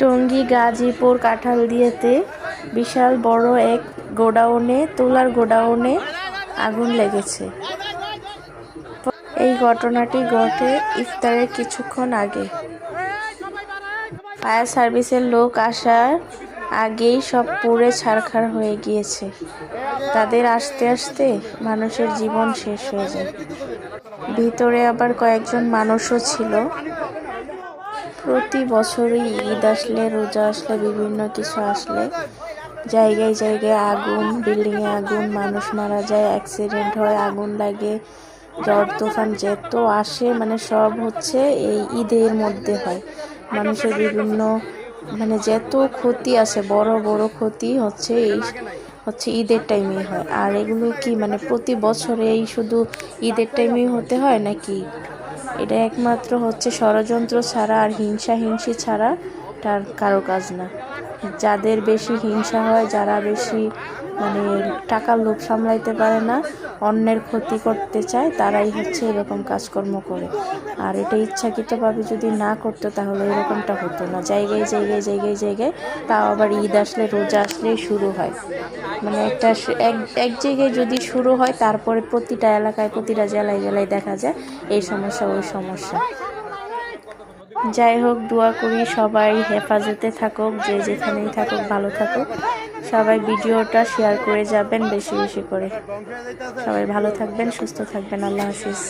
টঙ্গী গাজীপুর কাঁঠালদিয়াতে বিশাল বড় এক তুলার গোডাউনে আগুন লেগেছে। এই ঘটনাটি ঘটে ইফতারের কিছুক্ষণ আগে। ফায়ার সার্ভিসের লোক আসার আগেই সব পুড়ে ছারখার হয়ে গিয়েছে। তাদের আসতে আসতে মানুষের জীবন শেষ হয়ে যায়। ভিতরে আবার কয়েকজন মানুষও ছিল। প্রতি বছরই ঈদ আসলে, রোজা আসলে, বিভিন্ন কিছু আসলে জায়গায় জায়গায় আগুন, বিল্ডিংয়ে আগুন, মানুষ মারা যায়, অ্যাক্সিডেন্ট হয়, আগুন লাগে, ঝড় তুফান যত আসে সব হচ্ছে এই ঈদের মধ্যে হয়। মানুষের বিভিন্ন যত ক্ষতি আছে, বড় বড় ক্ষতি হচ্ছে ঈদের টাইমে হয়। আর এগুলো কি প্রতি বছরে এই শুধু ঈদের টাইমেই হতে হয় নাকি? এটা একমাত্র হচ্ছে ষড়যন্ত্র ছাড়া আর হিংসি ছাড়া তার কারো কাজ না। যাদের বেশি হিংসা হয়, যারা বেশি টাকার লোভ সামলাইতে পারে না, অন্যের ক্ষতি করতে চায়, তারাই হচ্ছে এরকম কাজকর্ম করে। আর এটা ইচ্ছাকৃতভাবে যদি না করতো তাহলে এরকমটা হতো না। জায়গায় জায়গায় জায়গায় জায়গায় তাও আবার ঈদ আসলে, রোজা আসলেই শুরু হয়। একটা এক জায়গায় যদি শুরু হয়, তারপরে প্রতিটা এলাকায়, প্রতিটা জেলায় জেলায় দেখা যায় এই সমস্যা ওই সমস্যা। যাই হোক, দোয়া করি সবাই হেফাজতে থাকুক, যে যেখানেই থাকুক ভালো থাকুক। সবাই ভিডিওটা শেয়ার করে যাবেন বেশি বেশি করে। সবাই ভালো থাকবেন, সুস্থ থাকবেন। আল্লাহ হাফিজ।